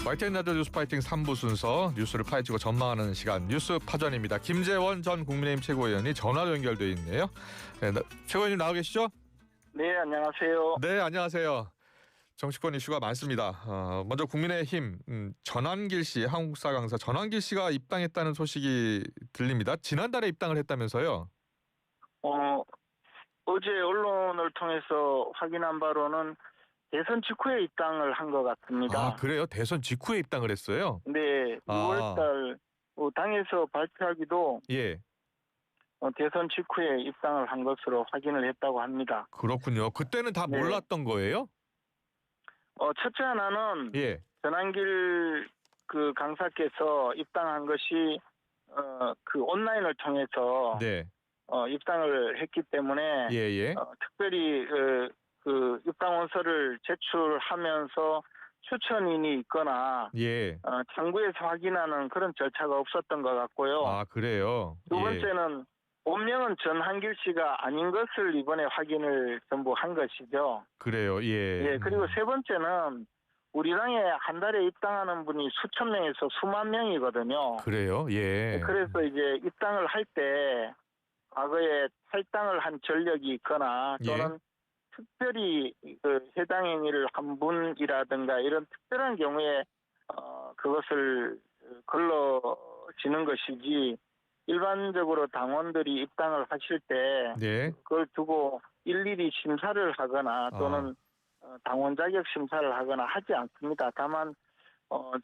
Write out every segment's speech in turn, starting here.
YTN 라디오 뉴스 파이팅 3부 순서 뉴스를 파헤치고 전망하는 시간 뉴스 파전입니다. 김재원 전 국민의힘 최고위원이 전화로 연결돼 있네요. 네, 최고위원님 나와 계시죠? 네, 안녕하세요. 네, 안녕하세요. 정치권 이슈가 많습니다. 먼저 국민의힘 전환길 씨, 한국사 강사 전환길 씨가 입당했다는 소식이 들립니다. 지난달에 입당을 했다면서요? 어제 언론을 통해서 확인한 바로는 대선 직후에 입당을 한 것 같습니다. 아, 그래요? 대선 직후에 입당을 했어요? 네, 6월달 당에서 발표하기도 예. 대선 직후에 입당을 한 것으로 확인을 했다고 합니다. 그렇군요. 그때는 다 네. 몰랐던 거예요? 첫째 하나는 예. 전환길 그 강사께서 입당한 것이 그 온라인을 통해서 네. 입당을 했기 때문에 예. 특별히 그 입당 원서를 제출하면서 추천인이 있거나 예. 창구에서 확인하는 그런 절차가 없었던 것 같고요. 아, 그래요? 두 번째는 본명은 전환길 씨가 아닌 것을 이번에 확인을 전부 한 것이죠. 그래요. 예. 예, 그리고 세 번째는 우리 당에 한 달에 입당하는 분이 수천 명에서 수만 명이거든요. 그래요? 예. 그래서 이제 입당을 할 때 과거에 탈당을 한 전력이 있거나 또는 특별히 그 해당 행위를 한 분이라든가 이런 특별한 경우에 그것을 걸러지는 것이지 일반적으로 당원들이 입당을 하실 때 네. 그걸 두고 일일이 심사를 하거나 또는 당원 자격 심사를 하거나 하지 않습니다. 다만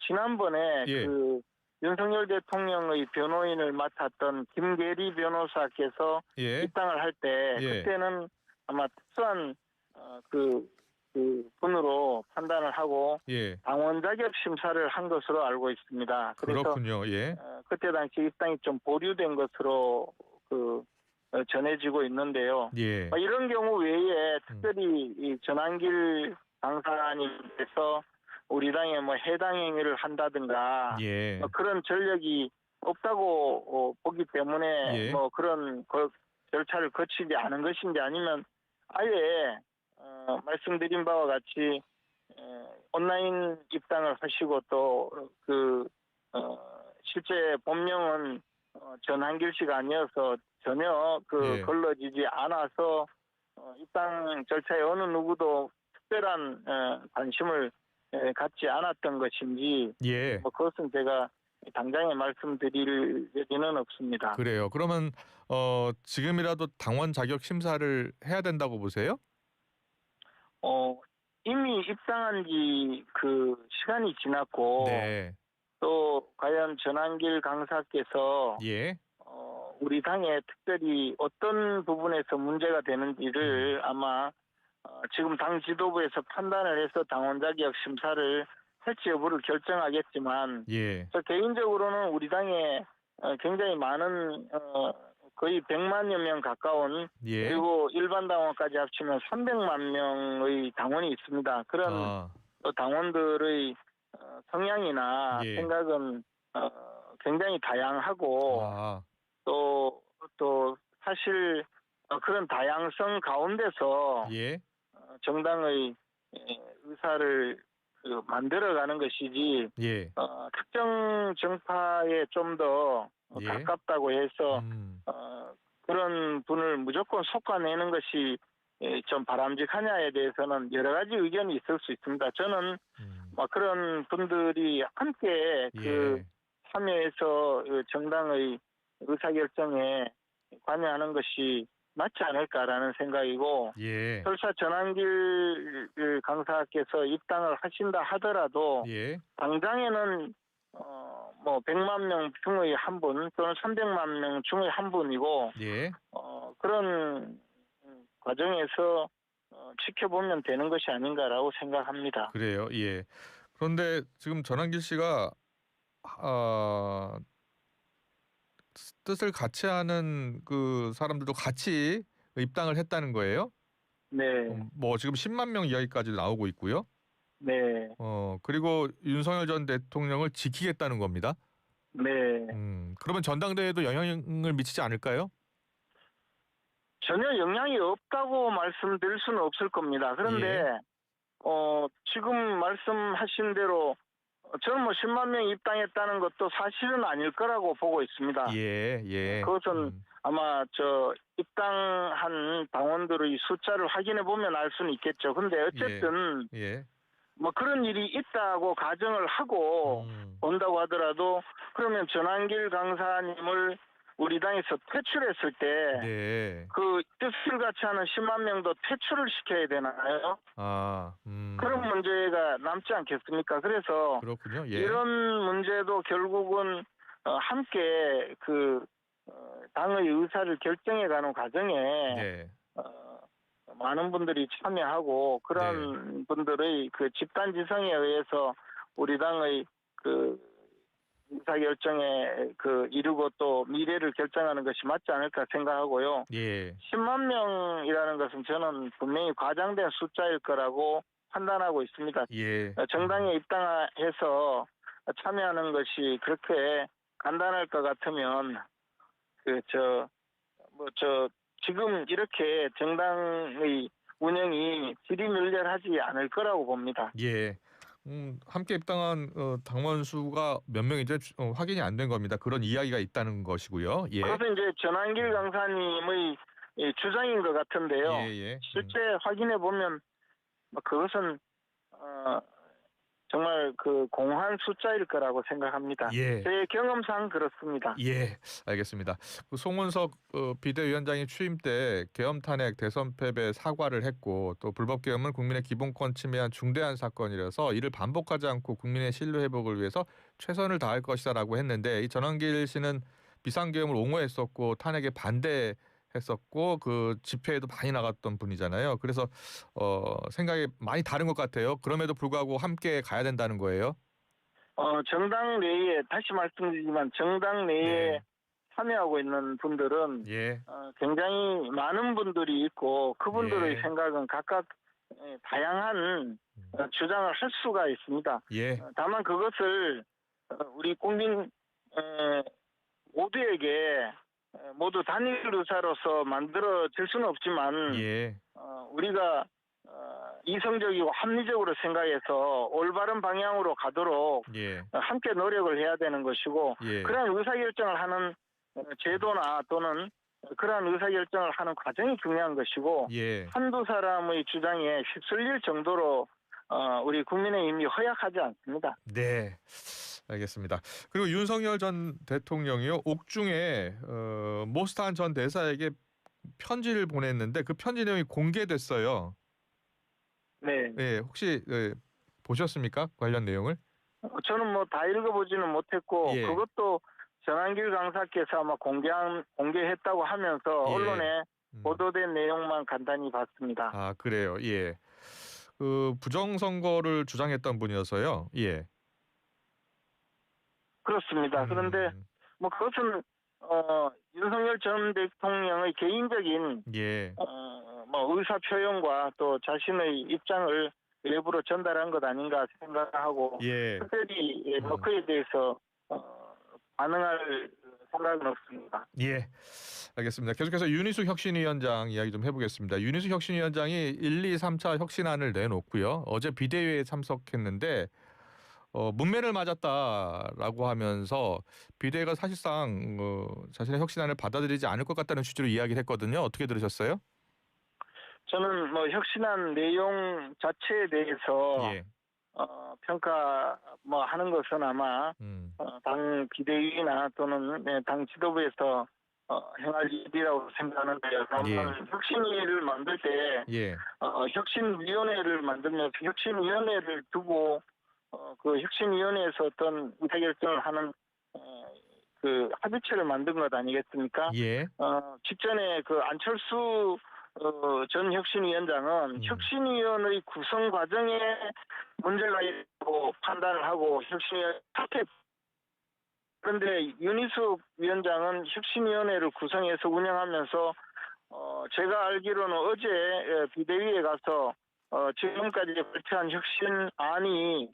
지난번에 그 윤석열 대통령의 변호인을 맡았던 김계리 변호사께서 입당을 할 때 그때는 아마 특수한 그 분으로 판단을 하고 당원 자격 심사를 한 것으로 알고 있습니다. 그래서 그렇군요. 예. 그때 당시 입당이 좀 보류된 것으로 전해지고 있는데요. 예. 이런 경우 외에 특별히 이 전환길 강사님께서 우리 당에 뭐 해당 행위를 한다든가 그런 전력이 없다고 보기 때문에 뭐 그런 절차를 거치지 않은 것인지 아니면 아예 말씀드린 바와 같이 온라인 입당을 하시고 또 실제 본명은 전환길 씨가 아니어서 전혀 걸러지지 않아서 입당 절차에 어느 누구도 특별한 관심을 갖지 않았던 것인지 뭐 그것은 제가 당장에 말씀드릴 얘기는 없습니다. 그래요. 그러면 지금이라도 당원 자격 심사를 해야 된다고 보세요? 이미 입당한 지 그 시간이 지났고 또 과연 전환길 강사께서 우리 당에 특별히 어떤 부분에서 문제가 되는지를 아마 지금 당 지도부에서 판단을 해서 당원 자격 심사를 할지 여부를 결정하겠지만 저 개인적으로는 우리 당에 굉장히 많은 거의 100만여 명 가까운 그리고 일반 당원까지 합치면 300만 명의 당원이 있습니다. 그런 당원들의 성향이나 생각은 굉장히 다양하고 또 사실 그런 다양성 가운데서 정당의 의사를 만들어가는 것이지 특정 정파에 좀 더 가깝다고 해서 그런 분을 무조건 속아내는 것이 좀 바람직하냐에 대해서는 여러 가지 의견이 있을 수 있습니다. 저는 그런 분들이 함께 참여해서 정당의 의사결정에 관여하는 것이 맞지 않을까라는 생각이고 설사 전환길 강사께서 입당을 하신다 하더라도 당장에는 뭐 100만 명 중의 한 분 또는 300만 명 중의 한 분이고 그런 과정에서 지켜보면 되는 것이 아닌가라고 생각합니다. 그래요. 예. 그런데 지금 전환길 씨가 뜻을 같이 하는 그 사람들도 같이 입당을 했다는 거예요? 뭐 지금 10만 명 이야기까지 나오고 있고요. 그리고 윤석열 전 대통령을 지키겠다는 겁니다. 그러면 전당대회에도 영향을 미치지 않을까요? 전혀 영향이 없다고 말씀드릴 수는 없을 겁니다. 그런데 지금 말씀하신 대로 저는 뭐 10만 명이 입당했다는 것도 사실은 아닐 거라고 보고 있습니다. 예. 그것은 아마 입당한 당원들의 숫자를 확인해 보면 알 수는 있겠죠. 근데 어쨌든 예. 뭐 그런 일이 있다고 가정을 하고 본다고 하더라도 그러면 전한길 강사님을 우리 당에서 퇴출했을 때 네. 그 뜻을 같이 하는 10만 명도 퇴출을 시켜야 되나요? 그런 문제가 남지 않겠습니까? 그래서 그렇군요. 예. 이런 문제도 결국은 함께 당의 의사를 결정해가는 과정에 네. 많은 분들이 참여하고 그런 분들의 그 집단지성에 의해서 우리 당의 의사결정에 이루고 또 미래를 결정하는 것이 맞지 않을까 생각하고요. 예. 10만 명이라는 것은 저는 분명히 과장된 숫자일 거라고 판단하고 있습니다. 예. 정당에 입당해서 참여하는 것이 그렇게 간단할 것 같으면 지금 이렇게 정당의 운영이 지리멸렬하지 않을 거라고 봅니다. 예. 함께 입당한 당원 수가 몇 명인지 확인이 안 된 겁니다. 그런 이야기가 있다는 것이고요. 예. 그것은 이제 전한길 강사님의 주장인 것 같은데요. 예. 실제 확인해 보면 그것은 정말 공허한 숫자일 거라고 생각합니다. 예. 제 경험상 그렇습니다. 예, 알겠습니다. 송원석 비대위원장이 취임 때 계엄 탄핵, 대선 패배 사과를 했고 또 불법 계엄은 국민의 기본권 침해한 중대한 사건이라서 이를 반복하지 않고 국민의 신뢰 회복을 위해서 최선을 다할 것이다라고 했는데 이 전한길 씨는 비상계엄을 옹호했었고 탄핵에 반대했었고 그 집회에도 많이 나갔던 분이잖아요. 그래서 생각이 많이 다른 것 같아요. 그럼에도 불구하고 함께 가야 된다는 거예요. 정당 내에 다시 말씀드리지만 정당 내에 참여하고 있는 분들은 굉장히 많은 분들이 있고 그분들의 생각은 각각 다양한 주장을 할 수가 있습니다. 다만 그것을 우리 국민 모두에게 모두 단일 의사로서 만들어질 수는 없지만 우리가 이성적이고 합리적으로 생각해서 올바른 방향으로 가도록 함께 노력을 해야 되는 것이고 그러한 의사결정을 하는 제도나 또는 그러한 의사결정을 하는 과정이 중요한 것이고 한두 사람의 주장에 휩쓸릴 정도로 우리 국민의힘이 허약하지 않습니다. 네, 알겠습니다. 그리고 윤석열 전 대통령이요 옥중에 모스탄 전 대사에게 편지를 보냈는데 그 편지 내용이 공개됐어요. 네, 혹시 보셨습니까? 관련 내용을? 저는 뭐 다 읽어보지는 못했고 그것도 전한길 강사께서 아마 공개했다고 하면서 언론에 보도된 내용만 간단히 봤습니다. 아, 그래요. 예. 부정선거를 주장했던 분이어서요. 예. 그렇습니다. 그런데 뭐 그것은 윤석열 전 대통령의 개인적인 뭐 의사 표현과 또 자신의 입장을 외부로 전달한 것 아닌가 생각하고 특별히 뭐 그에 대해서 반응할 생각은 없습니다. 예, 알겠습니다. 계속해서 윤희숙 혁신위원장 이야기 좀 해보겠습니다. 윤희숙 혁신위원장이 1, 2, 3차 혁신안을 내놓고요. 어제 비대위에 참석했는데 문매를 맞았다라고 하면서 비대위가 사실상 자신의 혁신안을 받아들이지 않을 것 같다는 취지로 이야기를 했거든요. 어떻게 들으셨어요? 저는 뭐 혁신안 내용 자체에 대해서 평가 뭐 하는 것은 아마 당 비대위나 또는 당 지도부에서 행할 일이라고 생각하는데요. 다만 혁신위를 만들 때 혁신위원회를 만들면서 혁신위원회를 두고 그 혁신위원회에서 어떤 의사결정을 하는 합의체를 만든 것 아니겠습니까? 직전에 안철수 전 혁신위원장은 혁신위원의 구성 과정에 문제가 있고 판단을 하고 혁신위원 사퇴. 그런데 윤희숙 위원장은 혁신위원회를 구성해서 운영하면서 제가 알기로는 어제 비대위에 가서 지금까지 발표한 혁신안이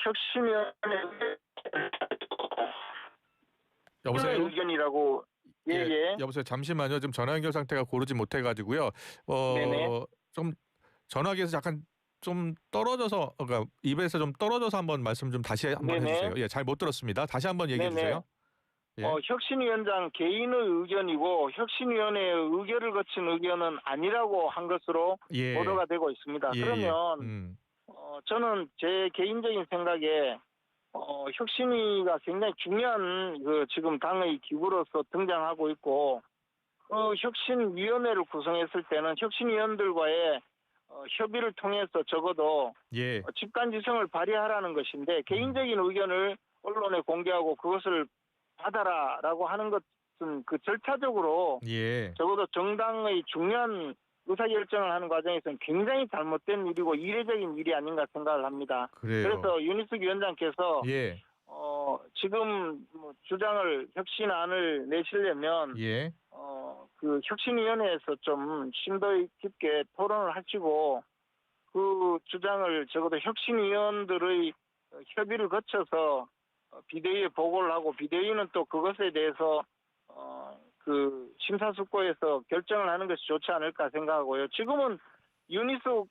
혁신위원회 여보세요? 의견이라고 여보세요. 잠시만요. 지금 전화 연결 상태가 고르지 못해가지고요. 좀 전화기에서 약간 좀 떨어져서 그러니까 입에서 좀 떨어져서 한번 말씀 좀 다시 한번 네네. 해주세요. 예, 잘 못 들었습니다. 다시 한번 얘기해 네네. 주세요. 예. 혁신위원장 개인의 의견이고 혁신위원회의 의결을 거친 의견은 아니라고 한 것으로 예. 보도가 되고 있습니다. 예, 그러면 저는 제 개인적인 생각에 혁신위가 굉장히 중요한 지금 당의 기구로서 등장하고 있고 혁신위원회를 구성했을 때는 혁신위원들과의 협의를 통해서 적어도 예. 집단지성을 발휘하라는 것인데 개인적인 의견을 언론에 공개하고 그것을 받아라라고 하는 것은 그 절차적으로 예. 적어도 정당의 중요한 의사결정을 하는 과정에서는 굉장히 잘못된 일이고 이례적인 일이 아닌가 생각을 합니다. 그래요. 그래서 윤희숙 위원장께서 예. 지금 주장을 혁신안을 내시려면 예. 그 혁신위원회에서 좀 심도 깊게 토론을 하시고 그 주장을 적어도 혁신위원들의 협의를 거쳐서 비대위에 보고를 하고 비대위는 또 그것에 대해서 그 심사숙고해서 결정을 하는 것이 좋지 않을까 생각하고요. 지금은 윤희숙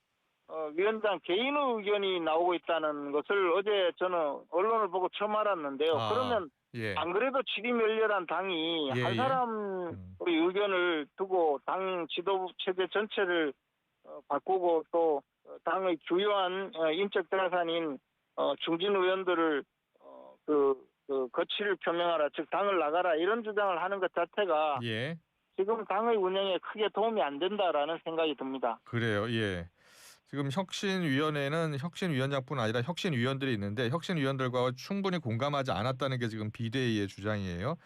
위원장 개인의 의견이 나오고 있다는 것을 어제 저는 언론을 보고 처음 알았는데요. 그러면 예. 안 그래도 질의멸렬한 당이 예, 한 예. 사람의 의견을 두고 당 지도부 체제 전체를 바꾸고 또 당의 주요한 인적 자산인 중진 의원들을 거취를 표명하라, 즉 당을 나가라 이런 주장을 하는 것 자체가 예. 지금 당의 운영에 크게 도움이 안 된다라는 생각이 듭니다. 그래요. 예. 지금 혁신위원회는 혁신위원장뿐 아니라 혁신위원들이 있는데 혁신위원들과 충분히 공감하지 않았다는 게 지금 비대위의 주장이에요.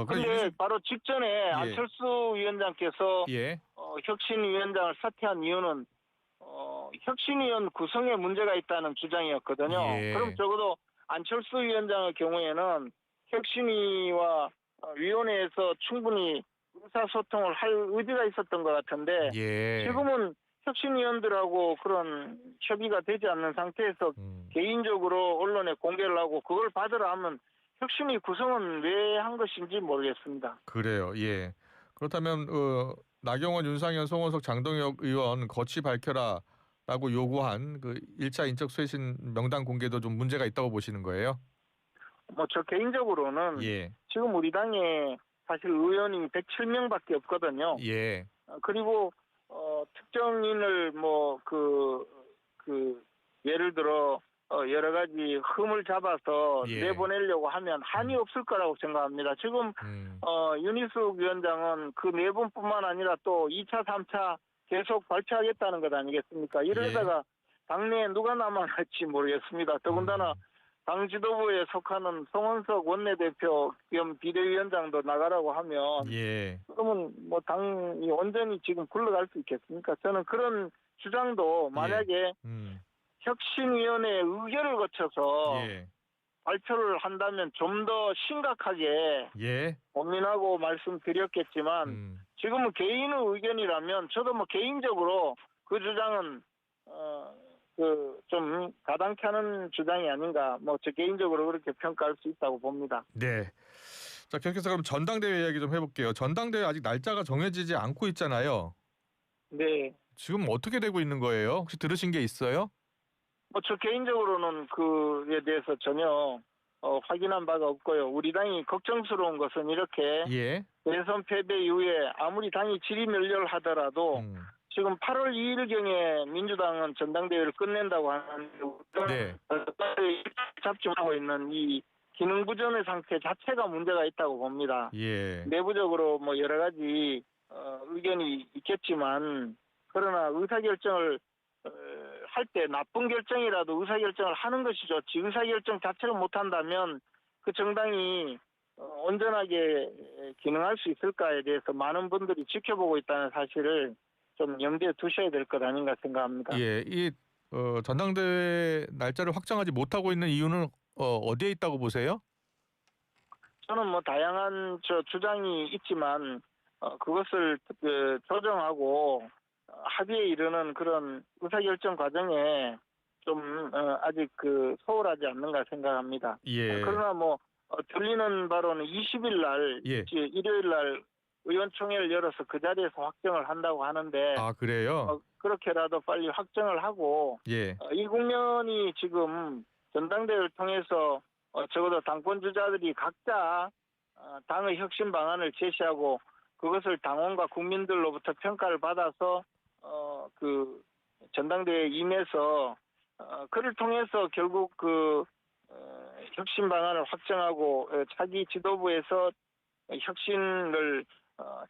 그런데 바로 직전에 안철수 위원장께서 예. 혁신위원장을 사퇴한 이유는 혁신위원 구성에 문제가 있다는 주장이었거든요. 예. 그럼 적어도 안철수 위원장의 경우에는 혁신위와 위원회에서 충분히 의사소통을 할 의지가 있었던 것 같은데 예. 지금은 혁신위원들하고 그런 협의가 되지 않는 상태에서 개인적으로 언론에 공개를 하고 그걸 받으라 하면 혁신위 구성은 왜 한 것인지 모르겠습니다. 그래요. 예. 그렇다면 나경원, 윤상현, 송원석, 장동혁 의원 거취 밝혀라라고 요구한 그 1차 인적 쇄신 명단 공개도 좀 문제가 있다고 보시는 거예요? 저 개인적으로는 예. 지금 우리 당에 사실 의원이 107명밖에 없거든요. 예. 그리고 특정인을 예를 들어 여러 가지 흠을 잡아서 내보내려고 하면 한이 없을 거라고 생각합니다. 지금 윤희숙 위원장은 그 내분뿐만 아니라 또 2차, 3차 계속 발표하겠다는 것 아니겠습니까? 이러다가 당내에 누가 남아날지 모르겠습니다. 더군다나 당 지도부에 속하는 송원석 원내대표 겸 비대위원장도 나가라고 하면 그러면 뭐 당이 온전히 지금 굴러갈 수 있겠습니까? 저는 그런 주장도 만약에 혁신위원회 의결을 거쳐서 발표를 한다면 좀 더 심각하게 고민하고 말씀드렸겠지만 지금은 개인의 의견이라면 저도 뭐 개인적으로 그 주장은 좀 가당케 하는 주장이 아닌가 저 개인적으로 그렇게 평가할 수 있다고 봅니다. 네. 자, 계속해서 그럼 전당대회 이야기 좀 해볼게요. 전당대회 아직 날짜가 정해지지 않고 있잖아요. 네. 지금 어떻게 되고 있는 거예요? 혹시 들으신 게 있어요? 저 개인적으로는 그에 대해서 전혀 확인한 바가 없고요. 우리 당이 걱정스러운 것은 이렇게 대선 패배 이후에 아무리 당이 질의멸렬하더라도 지금 8월 2일경에 민주당은 전당대회를 끝낸다고 하는데 잡증하고 있는 이 기능부전의 상태 자체가 문제가 있다고 봅니다. 내부적으로 뭐 여러 가지 의견이 있겠지만 그러나 의사결정을 할 때 나쁜 결정이라도 의사결정을 하는 것이 좋지 의사결정 자체를 못한다면 그 정당이 온전하게 기능할 수 있을까에 대해서 많은 분들이 지켜보고 있다는 사실을 좀 염두에 두셔야 될 것 아닌가 생각합니다. 이 전당대회 날짜를 확정하지 못하고 있는 이유는 어디에 있다고 보세요? 저는 뭐 다양한 주장이 있지만 그것을 조정하고 합의에 이르는 그런 의사결정 과정에 좀 아직 소홀하지 않는가 생각합니다. 그러나 뭐 들리는 바로는 20일 날 일요일 날 의원총회를 열어서 그 자리에서 확정을 한다고 하는데 아, 그래요? 그렇게라도 빨리 확정을 하고 예. 이 국면이 지금 전당대회를 통해서 적어도 당권 주자들이 각자 당의 혁신 방안을 제시하고 그것을 당원과 국민들로부터 평가를 받아서 그 전당대회에 임해서 그를 통해서 결국 그 혁신 방안을 확정하고 차기 지도부에서 혁신을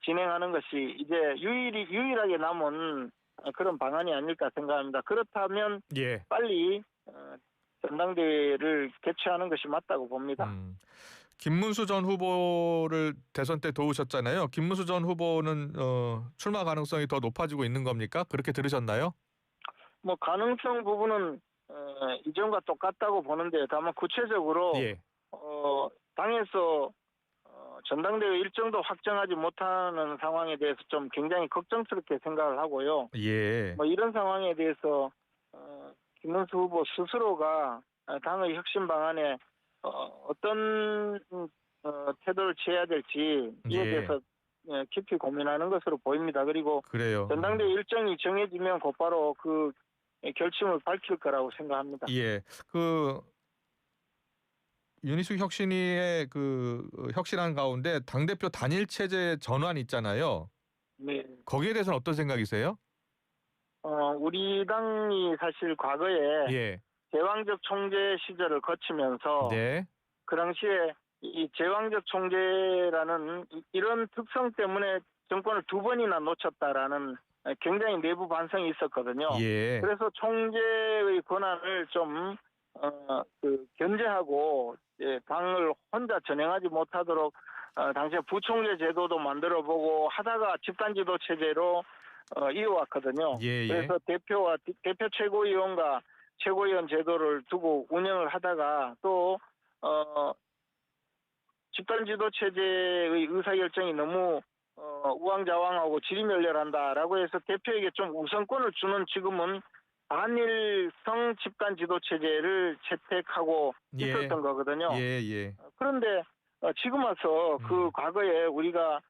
진행하는 것이 이제 유일하게 남은 그런 방안이 아닐까 생각합니다. 그렇다면 예. 빨리 전당대회를 개최하는 것이 맞다고 봅니다. 김문수 전 후보를 대선 때 도우셨잖아요. 김문수 전 후보는 출마 가능성이 더 높아지고 있는 겁니까? 그렇게 들으셨나요? 뭐 가능성 부분은 이전과 똑같다고 보는데 다만 구체적으로 예. 당에서 전당대회 일정도 확정하지 못하는 상황에 대해서 좀 굉장히 걱정스럽게 생각을 하고요. 예. 뭐 이런 상황에 대해서 김문수 후보 스스로가 당의 혁신 방안에 어떤 태도를 취해야 될지 이에 예. 대해서 깊이 고민하는 것으로 보입니다. 그리고 그래요. 전당대회 일정이 정해지면 곧바로 그 결심을 밝힐 거라고 생각합니다. 예. 그 윤희숙 혁신위의 그 혁신안 가운데 당대표 단일 체제 전환 있잖아요. 네. 거기에 대해서는 어떤 생각이세요? 우리 당이 사실 과거에 예. 제왕적 총재 시절을 거치면서 네. 그 당시에 이 제왕적 총재라는 이런 특성 때문에 정권을 두 번이나 놓쳤다라는 굉장히 내부 반성이 있었거든요. 예. 그래서 총재의 권한을 좀 견제하고 당을 혼자 전행하지 못하도록 당시에 부총재 제도도 만들어보고 하다가 집단지도 체제로 이어왔거든요. 예. 그래서 대표 최고위원과 최고위원 제도를 두고 운영을 하다가 또 집단지도 체제의 의사결정이 너무 우왕좌왕하고 지리멸렬한다라고 해서 대표에게 좀 우선권을 주는 지금은 한일성 집단지도체제를 채택하고 있었던 거거든요. 예. 그런데 지금 와서 그 과거에 우리가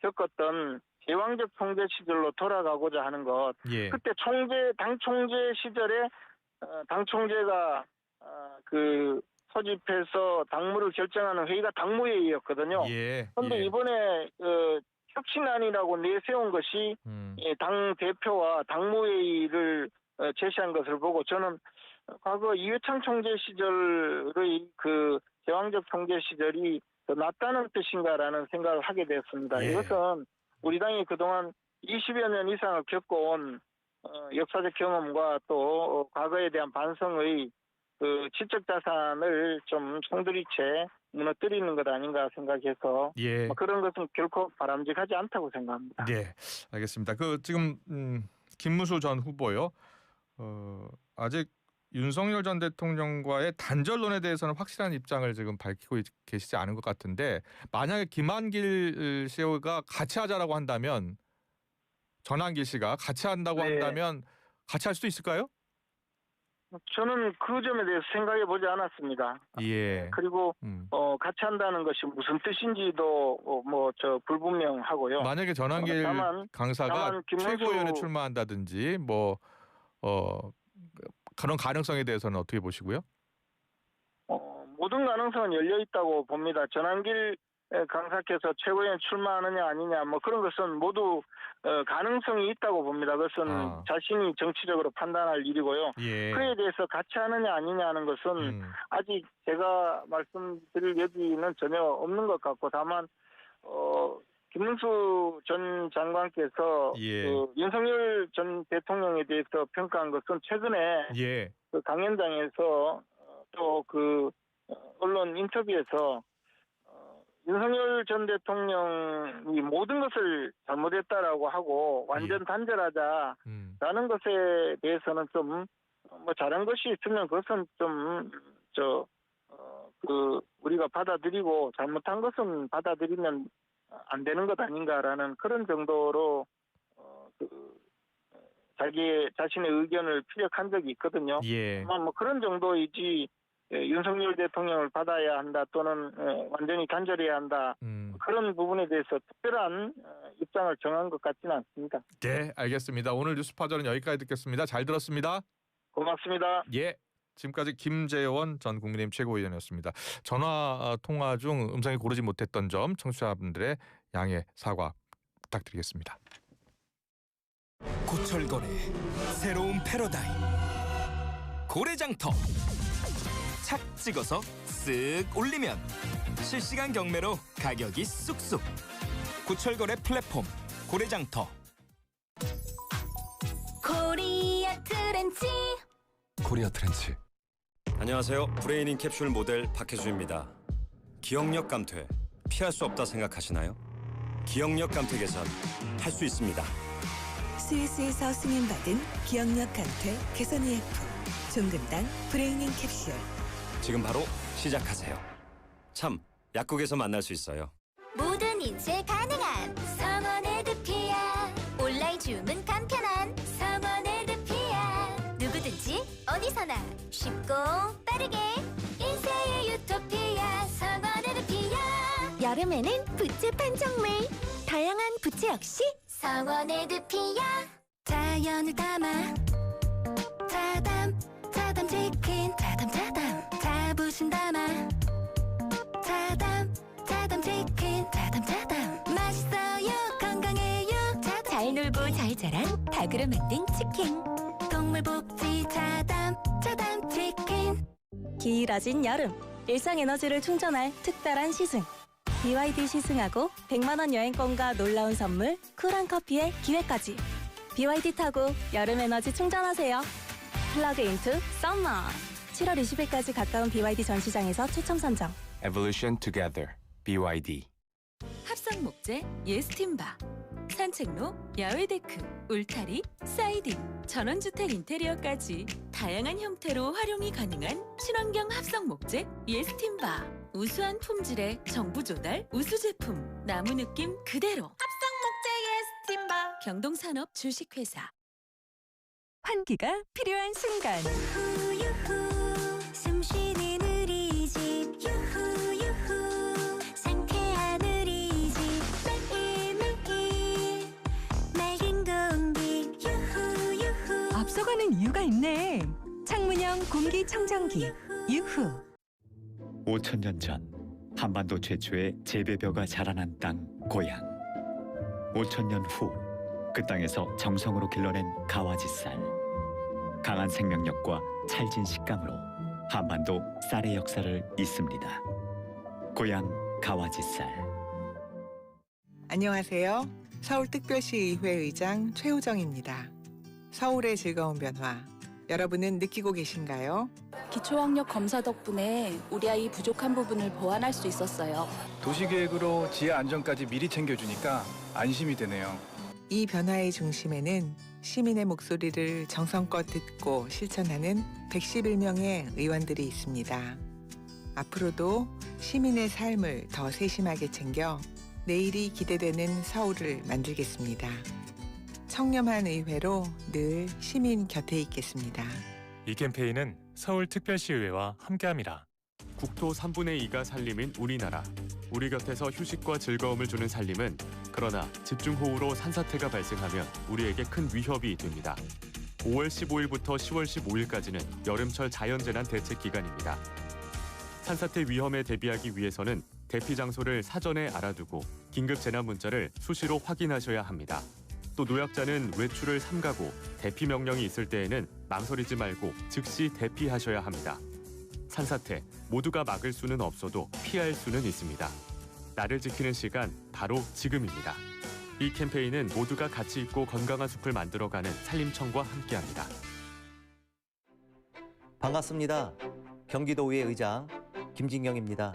겪었던 제왕적 총재 시절로 돌아가고자 하는 것. 예. 그때 당 총재 시절에 당 총재가 그 소집해서 당무를 결정하는 회의가 당무회의였거든요. 그런데 이번에 혁신안이라고 내세운 것이 당 대표와 당무회의를 제시한 것을 보고 저는 과거 이회창 총재 시절의 그 제왕적 총재 시절이 더 낫다는 뜻인가라는 생각을 하게 되었습니다. 예. 이것은 우리 당이 그동안 20여 년 이상을 겪어온 역사적 경험과 또 과거에 대한 반성의 그 지적 자산을 좀 송두리째 무너뜨리는 것 아닌가 생각해서 예. 그런 것은 결코 바람직하지 않다고 생각합니다. 네, 알겠습니다. 그 지금 김문수 전 후보요. 아직 윤석열 전 대통령과의 단절론에 대해서는 확실한 입장을 지금 밝히고 계시지 않은 것 같은데 만약에 김한길 씨가 같이 하자라고 한다면 전한길 씨가 같이 한다고 한다면 같이 할 수도 있을까요? 저는 그 점에 대해서 생각해 보지 않았습니다. 예. 그리고 같이 한다는 것이 무슨 뜻인지도 불분명하고요. 만약에 전한길 강사가 최고위원에 출마한다든지 그런 가능성에 대해서는 어떻게 보시고요? 모든 가능성은 열려 있다고 봅니다. 전한길 강사께서 최고위원 출마하느냐 아니냐 그런 것은 모두 가능성이 있다고 봅니다. 그것은 자신이 정치적으로 판단할 일이고요. 예. 그에 대해서 같이 하느냐 아니냐 하는 것은 아직 제가 말씀드릴 여지는 전혀 없는 것 같고 다만 김문수 전 장관께서 그 윤석열 전 대통령에 대해서 평가한 것은 최근에 그 강연장에서 또 그 언론 인터뷰에서 윤석열 전 대통령이 모든 것을 잘못했다라고 하고 완전 단절하자라는 것에 대해서는 좀 잘한 것이 있으면 그것은 좀 우리가 받아들이고 잘못한 것은 받아들이면 안 되는 것 아닌가라는 그런 정도로 자신의 의견을 피력한 적이 있거든요. 아마 그런 정도이지 윤석열 대통령을 받아야 한다 또는 완전히 단절해야 한다 그런 부분에 대해서 특별한 입장을 정한 것 같지는 않습니다. 네, 알겠습니다. 오늘 뉴스파절은 여기까지 듣겠습니다. 잘 들었습니다. 고맙습니다. 예. 지금까지 김재원 전 국민의힘 최고위원이었습니다. 전화 통화 중 음성이 고르지 못했던 점 청취자분들의 양해 사과 부탁드리겠습니다. 고철거래 새로운 패러다임 고래장터 착 찍어서 쓱 올리면 실시간 경매로 가격이 쑥쑥 고철거래 플랫폼 고래장터 코리아 트렌치 코리아 트렌치. 안녕하세요. 브레이닝 캡슐 모델 박혜주입니다. 기억력 감퇴 피할 수 없다 생각하시나요? 기억력 감퇴 개선 할 수 있습니다. 스위스에서 승인받은 기억력 감퇴 개선 의약품 종근당 브레이닝 캡슐. 지금 바로 시작하세요. 참, 약국에서 만날 수 있어요. 모든 인쇄 가능한 성원의 드피아 온라인 주문 간편한 성원의 드피아 누구든지 어디서나 쉽고 빠르게 인쇄의 유토피아 성원의 드피아 여름에는 부츠 판촉물 다양한 부츠 역시 성원의 드피아 자연을 담아 자담 자담 치킨 자담 자담 자부심 담아 자담 자담 치킨 자담 자담 맛있어요 건강해요 자담 잘 놀고 잘 자란 닭으로 만든 치킨 동물복지 자담 자담 치킨 길어진 여름 일상 에너지를 충전할 특별한 시승 BYD 시승하고 100만 원 여행권과 놀라운 선물 쿨한 커피의 기회까지 BYD 타고 여름 에너지 충전하세요. 플러그 인투 썸머 7월 20일까지 가까운 BYD 전시장에서 추첨 선정. Evolution Together. BYD. 합성 목재 예스팀바 산책로 야외 데크 울타리 사이딩 전원주택 인테리어까지 다양한 형태로 활용이 가능한 친환경 합성 목재 예스팀바 우수한 품질의 정부 조달 우수 제품 나무 느낌 그대로 합성 목재 예스팀바 경동산업 주식회사 환기가 필요한 순간 유후 숨쉬는 우리 집 유후 상쾌한 우리 집 매일매일 맑은 공기 유후 앞서가는 이유가 있네. 창문형 공기청정기 유후. 5,000년 전 한반도 최초의 재배벼가 자라난 땅 고향. 5,000년 후 그 땅에서 정성으로 길러낸 가와지 쌀. 강한 생명력과 찰진 식감으로 한반도 쌀의 역사를 잇습니다. 고향 가와지 쌀. 안녕하세요. 서울특별시의회 의장 최호정입니다. 서울의 즐거운 변화, 여러분은 느끼고 계신가요? 기초학력 검사 덕분에 우리 아이 부족한 부분을 보완할 수 있었어요. 도시계획으로 지하 안전까지 미리 챙겨주니까 안심이 되네요. 이 변화의 중심에는 시민의 목소리를 정성껏 듣고 실천하는 111명의 의원들이 있습니다. 앞으로도 시민의 삶을 더 세심하게 챙겨 내일이 기대되는 서울을 만들겠습니다. 청렴한 의회로 늘 시민 곁에 있겠습니다. 이 캠페인은 서울특별시의회와 함께합니다. 국토 3분의 2가 산림인 우리나라. 우리 곁에서 휴식과 즐거움을 주는 산림은 그러나 집중호우로 산사태가 발생하면 우리에게 큰 위협이 됩니다. 5월 15일부터 10월 15일까지는 여름철 자연재난 대책 기간입니다. 산사태 위험에 대비하기 위해서는 대피 장소를 사전에 알아두고 긴급 재난 문자를 수시로 확인하셔야 합니다. 또 노약자는 외출을 삼가고 대피 명령이 있을 때에는 망설이지 말고 즉시 대피하셔야 합니다. 산사태 모두가 막을 수는 없어도 피할 수는 있습니다. 나를 지키는 시간 바로 지금입니다. 이 캠페인은 모두가 가치 있고 건강한 숲을 만들어가는 산림청과 함께합니다. 반갑습니다. 경기도의회 의장 김진경입니다.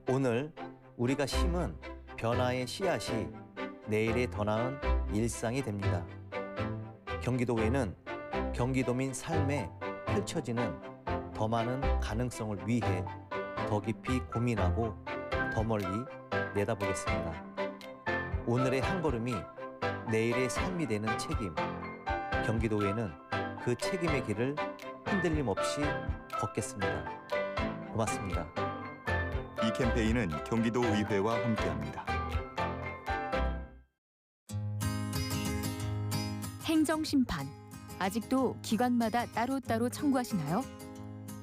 오늘 우리가 심은 변화의 씨앗이 내일의 더 나은 일상이 됩니다. 경기도의회는 경기도민 삶에 펼쳐지는 더 많은 가능성을 위해 더 깊이 고민하고 더 멀리 내다보겠습니다. 오늘의 한 걸음이 내일의 삶이 되는 책임. 경기도의회는 그 책임의 길을 흔들림 없이 걷겠습니다. 고맙습니다. 이 캠페인은 경기도의회와 함께합니다. 행정심판, 아직도 기관마다 따로따로 청구하시나요?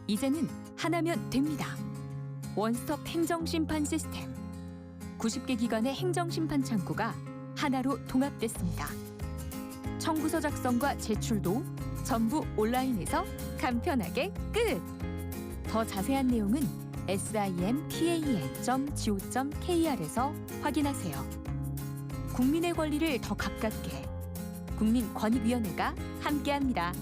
이제는 하나면 됩니다. 원스톱 행정심판 시스템. 90개 기관의 행정심판 창구가 하나로 통합됐습니다. 청구서 작성과 제출도 전부 온라인에서 간편하게 끝! 더 자세한 내용은 simpan.go.kr에서 확인하세요. 국민의 권리를 더 가깝게 국민권익위원회가 함께합니다.